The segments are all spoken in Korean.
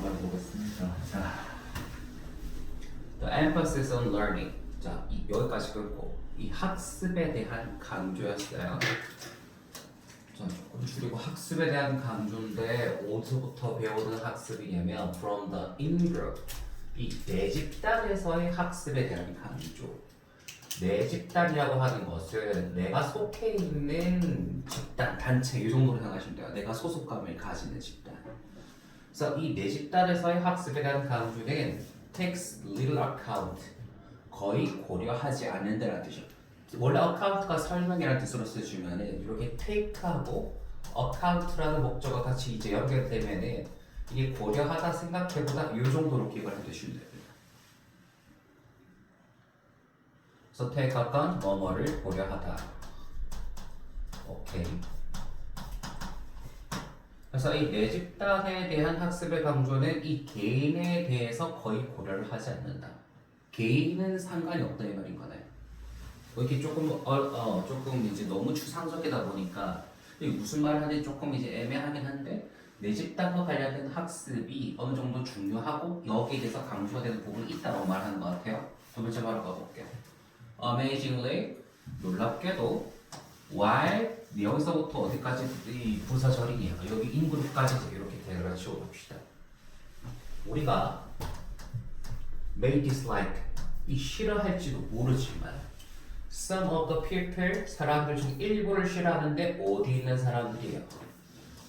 한번 보겠습니다. 자, The emphasis on learning. 자, 여기까지 끊고 이 학습에 대한 강조였어요. 자, 조금 줄이고 학습에 대한 강조인데 어디서부터 배우는 학습이냐면 from the in-group. 이 내 집단에서의 학습에 대한 강조. 내 집단이라고 하는 것은 내가 속해 있는 집단, 단체 이 정도로 생각하시면 돼요. 내가 소속감을 가지는 집단. 그래서 이 내 집단에서의 학습에 대한 강조는 takes little account, 거의 고려하지 않는다는 뜻이에요. 원래 account가 설명이라는 뜻으로 쓰시면은 이렇게 take하고 account라는 목적어 같이 이제 연결되면은 이게 고려하다, 생각해보다 이 정도로 기억을 해두시면 됩니다. 그래서 take account 뭐뭐를 고려하다. 오케이. 그래서 이 내 집단에 대한 학습의 강조는 이 개인에 대해서 거의 고려를 하지 않는다. 개인은 상관이 없다 이 말인 거네. 이렇게 조금 조금 이제 너무 추상적이다 보니까 이게 무슨 말을 하는지 조금 이제 애매하긴 한데 내 집단과 관련된 학습이 어느 정도 중요하고 여기에 대해서 강조가 되는 부분이 있다고 말하는 것 같아요. 두 번째 바로 가볼게요. Amazingly, 놀랍게도 while 여기서부터 어디까지 이 부사절이냐 여기 인그룹까지 이렇게 대결을 지어봅시다. 우리가 may dislike 이 싫어할지도 모르지만 some of the people 사람들 중 일부를 싫어하는데 어디 있는 사람들이에요?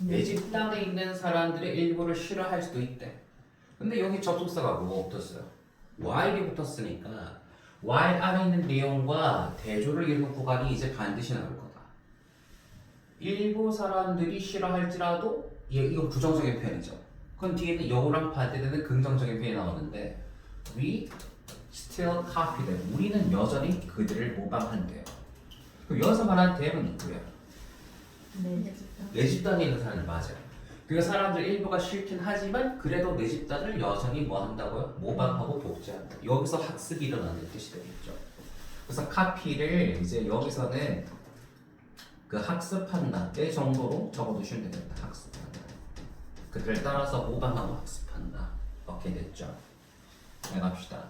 내 집단에 있는 사람들의 일부를 싫어할 수도 있대. 근데 여기 접속사가 뭐 붙었어요? while이 붙었으니까 while 안에 있는 내용과 대조를 이루는 구간이 이제 반드시 나올 거다. 일부 사람들이 싫어할지라도 이건 부정적인 표현이죠. 그럼 뒤에는 여우랑 반대되는 긍정적인 표현이 나오는데 we still copy them. 우리는 여전히 그들을 모방한대요. 그럼 여기서 말하는 them은 누구야? 내 집단에 있는 사람들 맞아요. 그 사람들 일부가 싫긴 하지만 그래도 내 집단을 여전히 뭐 한다고요? 모방하고 복제한다. 여기서 학습이 일어나는 뜻이 되겠죠. 그래서 카피를 이제 여기서는 그 학습한다 때 정도로 적어두시면 되겠다. 학습한다. 그들을 따라서 모방하고 학습한다. 이렇게 됐죠. 네, 갑시다.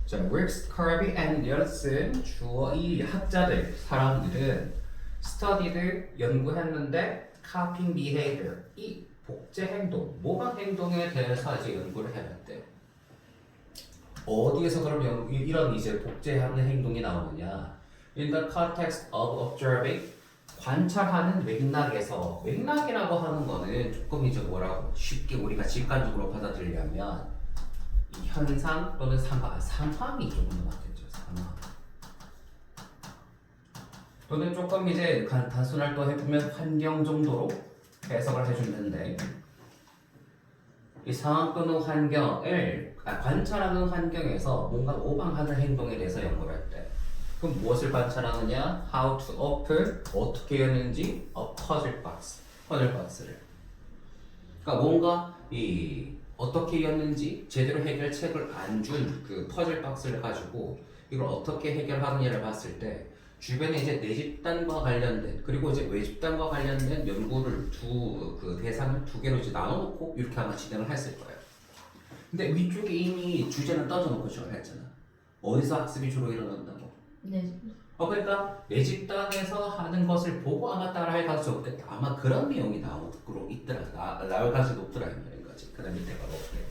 자, Wilkes, Carby, and Nelson 주어 이 학자들, 사람들은 studied, 연구했는데 copying behavior, 이 복제 행동, 모방 행동에 대해서 이제 연구를 해봤대요. 어디에서 그럼 이런 이제 복제하는 행동이 나오느냐? In the context of observing, 관찰하는 맥락에서, 맥락이라고 하는 거는 조금 이제 뭐라고 쉽게 우리가 직관적으로 받아들이려면 이 현상 또는 상황이 조금 더 맞겠죠. 상황. 또는 조금 이제 단순할 또 해보면 환경 정도로 해석을 해주는데 이 상황 또는 환경을 관찰하는 환경에서 뭔가 모방하는 행동에 대해서 연구를 할 때 그럼 무엇을 관찰하느냐? How to open 어떻게 했는지 a puzzle box 퍼즐 박스를 그러니까 뭔가 이 어떻게 였는지 제대로 해결책을 안 준 그 퍼즐 박스를 가지고 이걸 어떻게 해결하느냐를 봤을 때 주변에 이제 내 집단과 관련된 그리고 이제 외 집단과 관련된 연구를 그 대상을 두 개로 이제 나눠놓고 이렇게 아마 진행을 했을 거예요. 근데 위쪽에 이미 주제는 떠져놓고 시작을 했잖아. 어디서 학습이 주로 일어난다고? 네. 그러니까 내 집단에서 하는 것을 보고 아마 따라할 가능성이 없겠다. 아마 그런 내용이 나오고 있더라. 나올 가능성이 높더라 이 말인 거지. 그다음 밑에 가볼게요.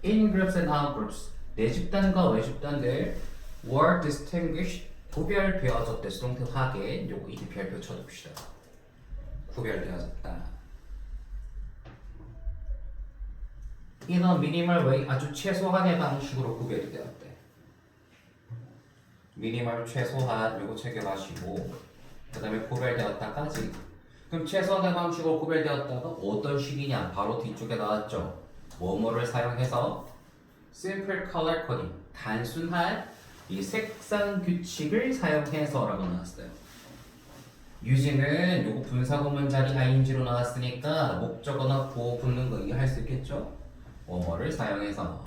In groups and out groups 내 집단과 외 집단들 were distinguished 구별되어졌대. 수동태 확인 요거 이제 별표 쳐둡시다. 구별되어졌다. In a minimal way 아주 최소한의 방식으로 구별이 되었대. 미니멀 최소한 요거 체크하시고 그 다음에 구별되었다까지 그럼 최소한의 방식으로 구별되었다가 어떤 식이냐 바로 뒤쪽에 나왔죠. 뭐뭐를 사용해서 simple color coding 단순한 이 색상 규칙을 사용해서 라고 나왔어요. using은 요거 분사구문 자리 ing로 나왔으니까 목적어나 구어 붙는 거 이해할 수 있겠죠? 뭐뭐를 사용해서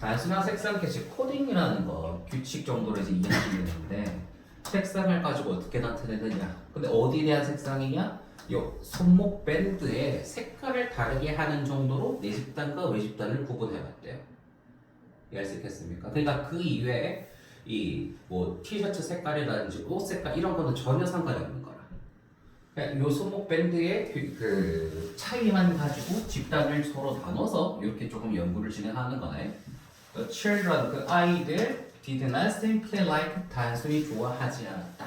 단순한 색상 캐치 코딩이라는 거 규칙 정도로 이제 이해하시면 되는데 색상을 가지고 어떻게 나타내느냐. 근데 어디에 대한 색상이냐? 요 손목 밴드의 색깔을 다르게 하는 정도로 내 집단과 외 집단을 구분해봤대요. 이해할 수 있겠습니까? 그러니까 그 이외에 이 뭐 티셔츠 색깔이라든지 옷 색깔 이런 거는 전혀 상관이 없는 거라. 그냥 요 손목 밴드의 그 차이만 가지고 집단을 서로 나눠서 이렇게 조금 연구를 진행하는 거네. The children, 그 아이들 did not simply like, 단순히 좋아하지 않았다.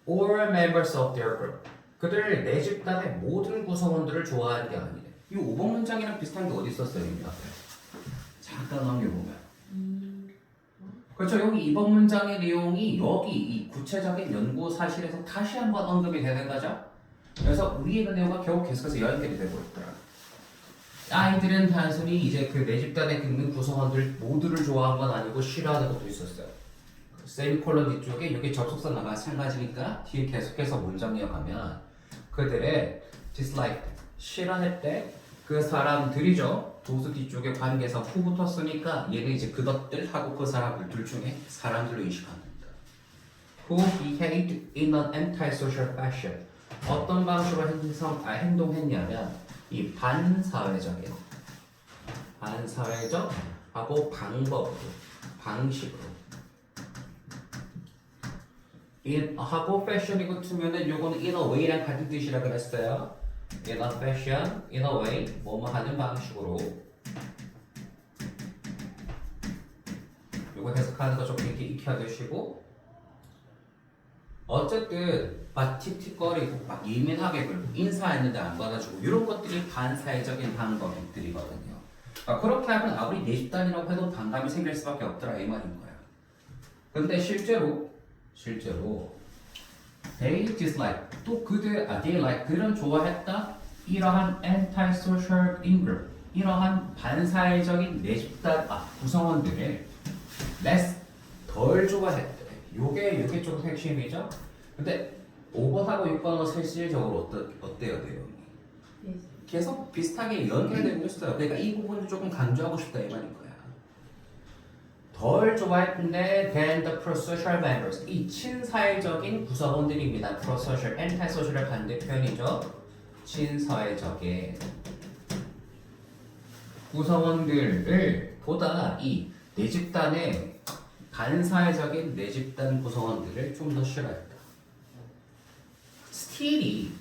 All members of their group. 그들 내 집단의 모든 구성원들을 좋아하는 게 아니래. 이 5번 문장이랑 비슷한 게 어디 있었어요? 이 앞에. 잠깐 넘겨보면. 그렇죠. 여기 2번 문장의 내용이 여기 이 구체적인 연구 사실에서 다시 한번 언급이 되는 거죠. 그래서 위에 있는 내용과 결국 계속해서 연결이 되고 있더라. 아이들은 단순히 이제 그 내 집단에 있는 구성원들 모두를 좋아한 건 아니고 싫어하는 것도 있었어요. 세미콜론 뒤쪽에 여기 접속사가 마찬가지니까 뒤에 계속해서 문장 이어가면 그들의 dislike, 싫어했대 그 사람들이죠. 도수 뒤쪽에 관계에서 who 붙었으니까 얘는 이제 그것들 하고 그 사람들 둘 중에 사람들로 인식합니다. Who behaved in an antisocial fashion. 어떤 방식으로 행동했냐면 이 반사회적 하고 방식으로 하고 fashion이고 투면은 요거는 in a way랑 같은 뜻이라 그랬어요. in a fashion, in a way, 뭐뭐 하는 방식으로. 요거 해석하는 거 좀 이렇게 익혀두시고. 어쨌든 막 틱틱거리고 막 예민하게 굴고 인사했는데 안 받아주고 이런 것들이 반사회적인 방법들이거든요. 그렇게 하면 아무리 내 집단이라고 해도 반감이 생길 수밖에 없더라 이 말인 거야. 근데 실제로 they dislike 또 they like 그들은 좋아했다 이러한 antisocial in-group 이러한 반사회적인 내 집단 구성원들을 less 덜 좋아했대. 요게 좀 핵심이죠. 근데 5번하고 6번은 실질적으로 어때요 내용이? 계속 비슷하게 연결되고 있어요. 그러니까 이 부분을 조금 강조하고 싶다 이 말인 거야. 덜 좋아했는데 than the prosocial members 이 친사회적인 구성원들입니다. prosocial, antisocial의 반대 표현이죠. 친사회적의 구성원들을 보다 이 내 집단의 반사회적인 내 집단 구성원들을 좀 더 싫어했다. still이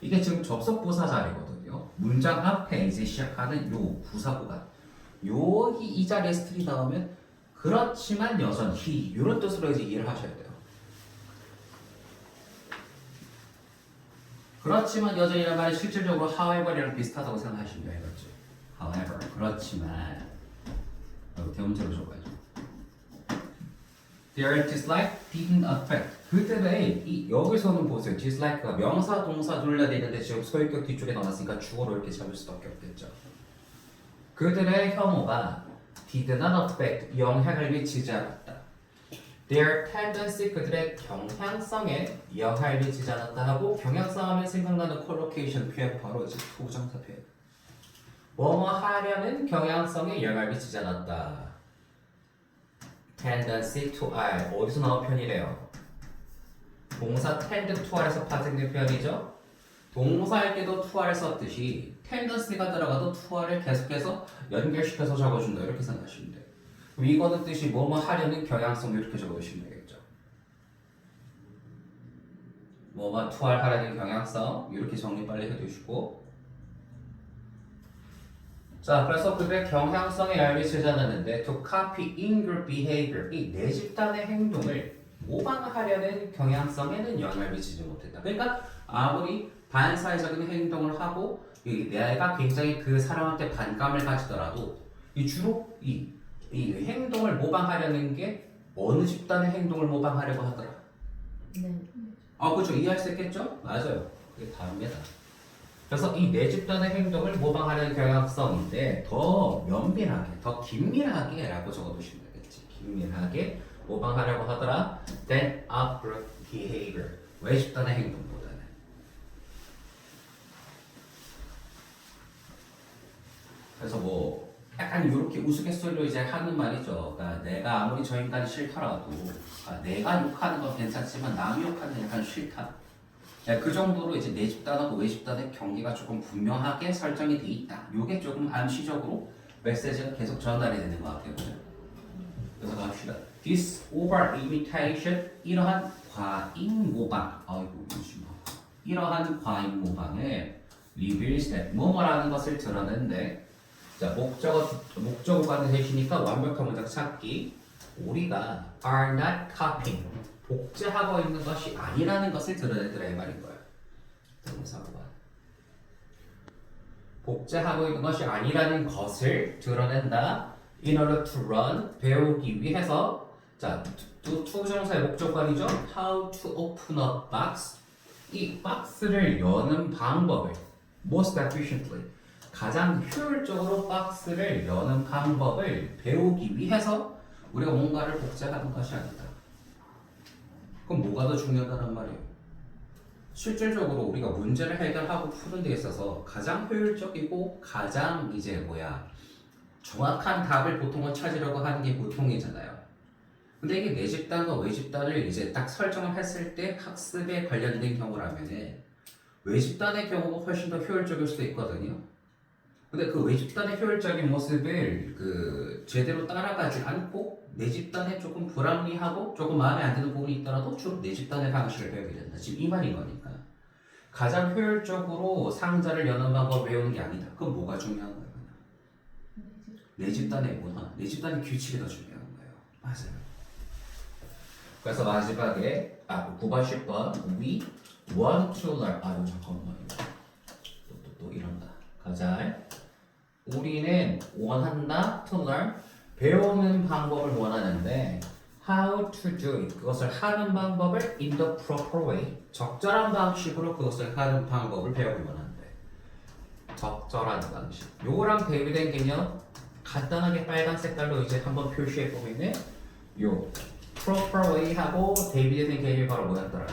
이게 지금 접속 부사 자리거든요. 문장 앞에 이제 시작하는 요 부사 구간 여기 이 자리에 still이 나오면 그렇지만 여전히 이런 뜻으로 이제 이해를 하셔야 돼요. 그렇지만 여전히란 말은 실질적으로 however이랑 비슷하다고 생각하시면 돼요. 그렇죠? however 그렇지만 대문자로 적어야죠. Their dislike didn't affect 그들의 여기서는 보세요. dislike가 명사 동사 둘 다 되는데 지금 소유격 뒤쪽에 나왔으니까 주어로 이렇게 잡을 수밖에 없겠죠. 그들의 혐오가 did not affect 영향을 미치지 않았다. Their tendency 그들의 경향성에 영향을 미치지 않았다 하고 경향성 하면 생각나는 콜로케이션 표현 바로 이제 부정사 표현. 뭐뭐 하려는 경향성에 영향을 미치지 않았다. tendency to R 어디서 나온 표현이래요? 동사 tend to R에서 파생된 표현이죠. 동사할 때도 to R을 썼듯이 tendency가 들어가도 to R을 계속해서 연결시켜서 적어준다 이렇게 생각하시면 돼요. 그럼 이거는 뜻이 뭐뭐 하려는 경향성 이렇게 적어주시면 되겠죠. 뭐뭐 to R 하려는 경향성 이렇게 정리 빨리 해두시고 자 그래서 그들의 경향성에 영향을 미치지 않았는데 to copy in-group behavior 이 내 집단의 행동을 모방하려는 경향성에는 영향을 미치지 못했다. 그러니까 아무리 반사회적인 행동을 하고 내가 굉장히 그 사람한테 반감을 가지더라도 주로 이 행동을 모방하려는 게 어느 집단의 행동을 모방하려고 하더라? 네. 그렇죠. 이해할 수 있겠죠? 맞아요. 그게 다입니다. 그래서 이 내 집단의 행동을 모방하려는 경향성인데 더 면밀하게, 더 긴밀하게 라고 적어두시면 되겠지. 긴밀하게 모방하려고 하더라. than a group behavior. 외 집단의 행동보다는. 그래서 뭐 약간 이렇게 이렇게 우스갯소리로 이제 하는 말이죠. 그러니까 내가 아무리 저 인간이 싫더라도 내가 욕하는 건 괜찮지만 남이 욕하는 건 약간 싫다. 그 정도로 이제 내 집단하고 외 집단의 경계가 조금 분명하게 설정이 돼 있다. 이게 조금 암시적으로 메시지가 계속 전달이 되는 것 같아요. 그죠? 그래서 갑시다. This over imitation, 이러한 과잉 모방. 아이고 잠시만. 이러한 과잉 모방을 reveals that 뭐뭐라는 것을 드러낸데, 자 목적어가 되시니까 완벽한 문장 찾기. 우리가 are not copying, 복제하고 있는 것이 아니라는 것을 드러내더라 이 말인 거예요. 동사가 복제하고 있는 것이 아니라는 것을 드러낸다. In order to run, 배우기 위해서. 자, 투정사의 목적관이죠. How to open a box. 이 박스를 여는 방법을 most efficiently, 가장 효율적으로 박스를 여는 방법을 배우기 위해서 우리가 뭔가를 복제하는 것이 아니다. 그럼 뭐가 더 중요하다는 말이에요? 실질적으로 우리가 문제를 해결하고 푸는 데 있어서 가장 효율적이고 가장 정확한 답을 보통은 찾으려고 하는 게 보통이잖아요. 근데 이게 내 집단과 외 집단을 이제 딱 설정을 했을 때 학습에 관련된 경우라면은 외 집단의 경우가 훨씬 더 효율적일 수도 있거든요. 근데 그 외 집단의 효율적인 모습을 제대로 따라가지 않고 내 집단에 조금 불합리하고 조금 마음에 안 드는 부분이 있더라도 주로 내 집단의 방식을 배우게 된다. 지금 이 말인 거니까. 가장 효율적으로 상자를 여는 방법을 배우는 게 아니다. 그럼 뭐가 중요한 거예요? 내 집단의 문화, 내 집단의 규칙이 더 중요한 거예요. 맞아요. 그래서 마지막에 9번, 10번 We want to learn. 잠깐만요. 또 이런다. 가자. 우리는 원한다 to learn, 배우는 방법을 원하는데 how to do it, 그것을 하는 방법을 in the proper way, 적절한 방식으로 그것을 하는 방법을 배우기 원하는데 적절한 방식. 요거랑 대비된 개념 간단하게 빨간 색깔로 이제 한번 표시해 보면은 요 proper way 하고 대비된 개념이 바로 뭐였더라?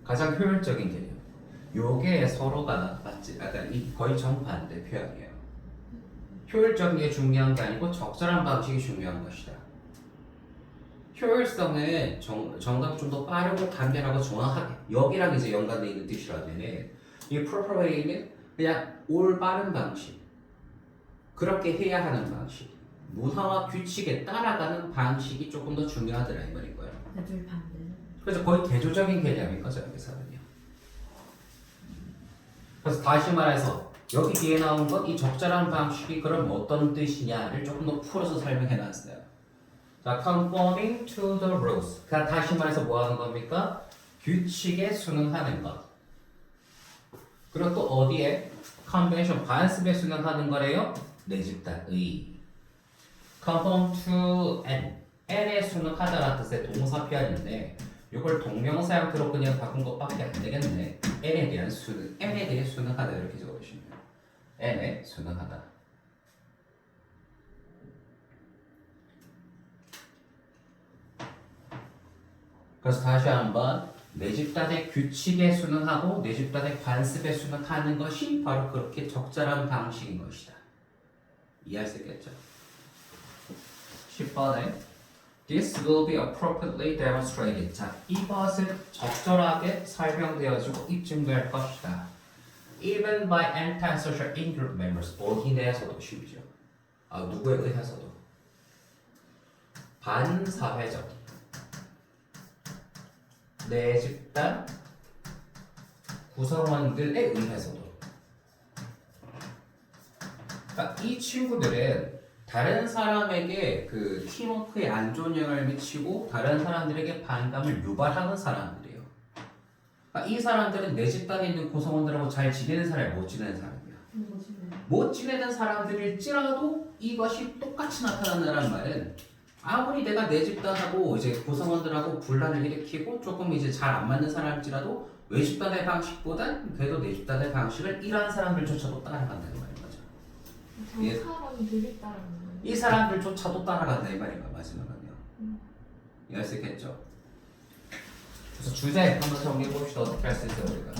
가장 효율적인 개념. 요게 서로가 맞지? 약간 거의 정반대 표현이에요. 효율적인 게 중요한 게 아니고 적절한 방식이 중요한 것이다. 효율성은 정답이 좀 더 빠르고 간결하고 정확하게, 여기랑 이제 연관되어 있는 뜻이라면 이 proper way는 그냥 올바른 방식, 그렇게 해야 하는 방식, 문화와 규칙에 따라가는 방식이 조금 더 중요하더라 이 말인 거예요. 둘 반대. 그래서 거의 대조적인 개념인 거죠 여기서는요. 그래서 다시 말해서 여기 뒤에 나온 건 이 적절한 방식이 그럼 어떤 뜻이냐를 조금 더 풀어서 설명해 놨어요. 자, conforming to the rules. 다시 말해서 뭐 하는 겁니까? 규칙에 순응하는 것. 그리고 또 어디에? convention, 관습에 순응하는 거래요? 내 집단의. conform to n. n에 순응하다라는 뜻의 동사 표현인데 이걸 동명사 형태로 그냥 바꾼 것밖에 안 되겠네. n에 대한 순응, n에 대해 순응하다 이렇게 적어주시면 돼요. n에 순응하다. 그래서 다시 한번 내 집단의 규칙에 순응하고 내 집단의 관습에 순응하는 것이 바로 그렇게 적절한 방식인 것이다. 이해할 수 있겠죠? 10번에 This will be appropriately demonstrated. 자, 이것은 적절하게 설명되어지고 입증될 것이다. Even by anti-social in-group members. 어디 내에서도 심지어. 누구에 의해서도. 반사회적. 내 집단 구성원들에 의해서도. 그러니까 이 친구들은 다른 사람에게 그 팀워크에 안 좋은 영향을 미치고 다른 사람들에게 반감을 유발하는 사람들이에요. 그러니까 이 사람들은 내 집단에 있는 구성원들하고 잘 지내는 사람이 못 지내는 사람이야. 못 지내는 사람들일지라도 이것이 똑같이 나타난다는 말은 아무리 내가 내 집단하고 이제 구성원들하고 분란을 일으키고 조금 이제 잘 안 맞는 사람일지라도 외 집단의 방식보단 그래도 내 집단의 방식을 이러한 사람들조차도 따라간다는 말인 거죠. 사람들이 따라가는 거예요. 이 사람들조차도 따라간다 이 말인가 마지막은요. 이해할 수 있겠죠? 그래서 주제 한번 정리해 봅시다. 어떻게 할 수 있어요 우리가?